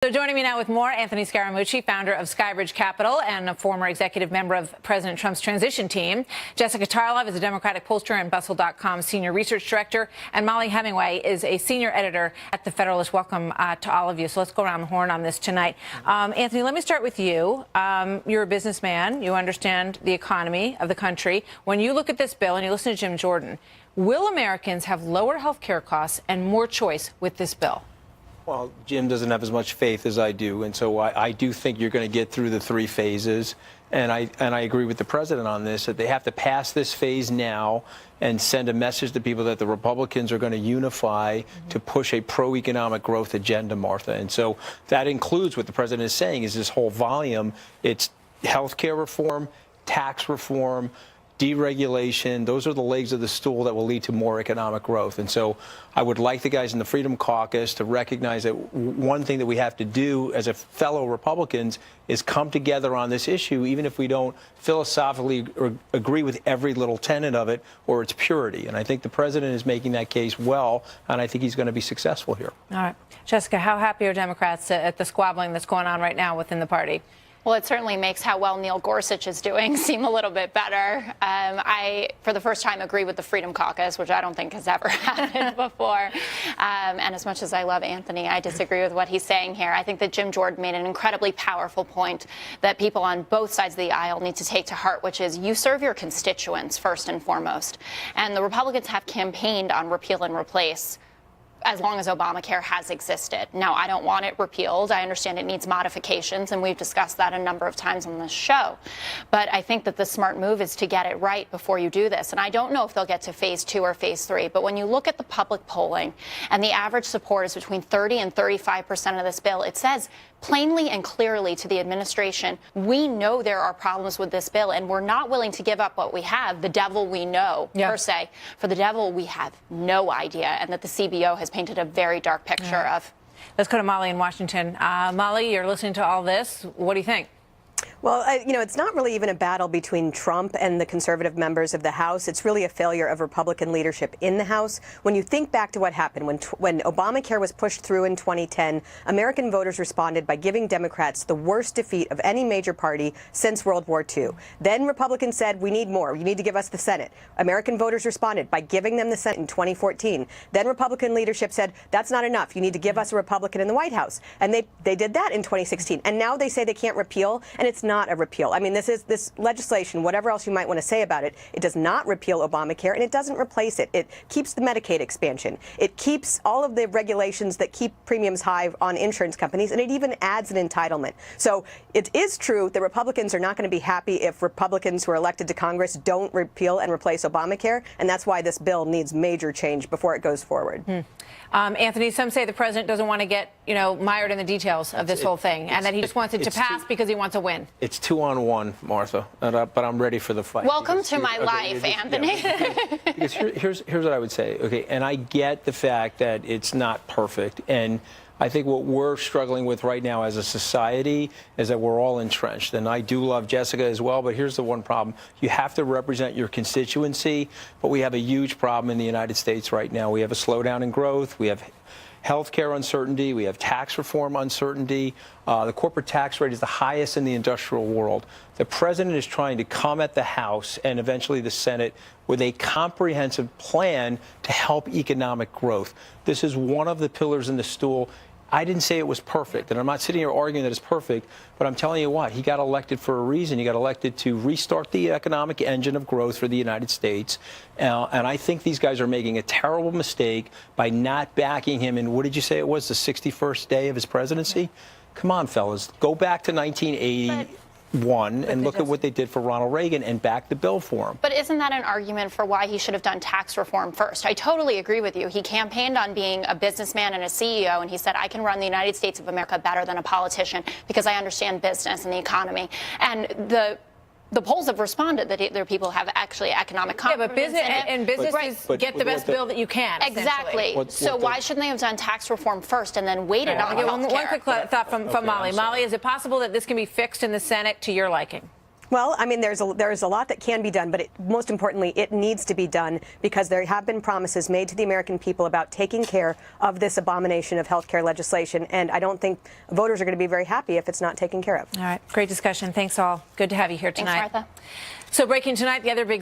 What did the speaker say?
So joining me now with more, Anthony Scaramucci, founder of Skybridge Capital and a former executive member of President Trump's transition team. Jessica Tarlov is a Democratic pollster and Bustle.com senior research director. And Mollie Hemingway is a senior editor at The Federalist. Welcome to all of you. So let's go around the horn on this tonight. Anthony, let me start with you. You're a businessman. You understand the economy of the country. When you look at this bill and you listen to Jim Jordan, will Americans have lower health care costs and more choice with this bill? Well, Jim doesn't have as much faith as I do, and so I do think you're going to get through the three phases. And I agree with the president on this, that they have to pass this phase now and send a message to people that the Republicans are going to unify to push a pro-economic growth agenda, Martha. And so that includes what the president is saying is this whole volume. It's health care reform, tax reform, deregulation. Those are the legs of the stool that will lead to more economic growth. And so I would like the guys in the Freedom Caucus to recognize that one thing that we have to do as a fellow Republicans is come together on this issue, even if we don't philosophically agree with every little tenet of it or its purity. And I think the president is making that case well, and I think he's going to be successful here. All right. Jessica, how happy are Democrats at the squabbling that's going on right now within the party? Well, it certainly makes how well Neil Gorsuch is doing seem a little bit better. I, for the first time, agree with the Freedom Caucus, which I don't think has ever happened before. And as much as I love Anthony, I disagree with what he's saying here. I think that Jim Jordan made an incredibly powerful point that people on both sides of the aisle need to take to heart, which is you serve your constituents first and foremost. And the Republicans have campaigned on repeal and replace as long as Obamacare has existed. Now, I don't want it repealed. I understand it needs modifications, and we've discussed that a number of times on this show. But I think that the smart move is to get it right before you do this. And I don't know if they'll get to phase 2 or phase 3, but when you look at the public polling and the average support is between 30 and 35% of this bill, it says plainly and clearly to the administration, we know there are problems with this bill, and we're not willing to give up what we have, the devil we know, per se. For the devil, we have no idea, and that the CBO has painted a very dark picture of. Let's go to Mollie in Washington. Mollie, you're listening to all this. What do you think? Well, it's not really even a battle between Trump and the conservative members of the House. It's really a failure of Republican leadership in the House. When you think back to what happened when Obamacare was pushed through in 2010, American voters responded by giving Democrats the worst defeat of any major party since World War II. Then Republicans said, we need more. You need to give us the Senate. American voters responded by giving them the Senate in 2014. Then Republican leadership said, that's not enough. You need to give us a Republican in the White House. And they did that in 2016. And now they say they can't repeal, and it's not a repeal. I mean, this legislation, whatever else you might want to say about it, it does not repeal Obamacare, and it doesn't replace it. It keeps the Medicaid expansion. It keeps all of the regulations that keep premiums high on insurance companies, and it even adds an entitlement. So it is true that Republicans are not going to be happy if Republicans who are elected to Congress don't repeal and replace Obamacare, and that's why this bill needs major change before it goes forward. Anthony, some say the president doesn't want to get, mired in the details of this whole thing, and that he just wants it to pass because he wants a win. It's 2-on-1, Martha, but I'm ready for the fight. Welcome to my life, Anthony. Because here's what I would say. Okay, and I get the fact that it's not perfect, and I think what we're struggling with right now as a society is that we're all entrenched. And I do love Jessica as well, but here's the one problem. You have to represent your constituency, but we have a huge problem in the United States right now. We have a slowdown in growth. We have healthcare uncertainty. We have tax reform uncertainty. The corporate tax rate is the highest in the industrial world. The president is trying to come at the House and eventually the Senate with a comprehensive plan to help economic growth. This is one of the pillars in the stool. I didn't say it was perfect, and I'm not sitting here arguing that it's perfect, but I'm telling you what, he got elected for a reason. He got elected to restart the economic engine of growth for the United States, and I think these guys are making a terrible mistake by not backing him in, what did you say it was, the 61st day of his presidency? Come on, fellas, go back to 1980. And look at what they did for Ronald Reagan and back the bill for him. But isn't that an argument for why he should have done tax reform first? I totally agree with you. He campaigned on being a businessman and a CEO, and he said, I can run the United States of America better than a politician because I understand business and the economy. And the polls have responded that their people have actually economic confidence. Yeah, but businesses get the best bill that you can. Exactly. So why shouldn't they have done tax reform first and then waited on one quick thought from Mollie. Mollie, is it possible that this can be fixed in the Senate to your liking? Well, I mean, there's a lot that can be done, but most importantly, it needs to be done because there have been promises made to the American people about taking care of this abomination of health care legislation, and I don't think voters are going to be very happy if it's not taken care of. All right, great discussion. Thanks all. Good to have you here tonight. Thanks, Martha. So breaking tonight, the other big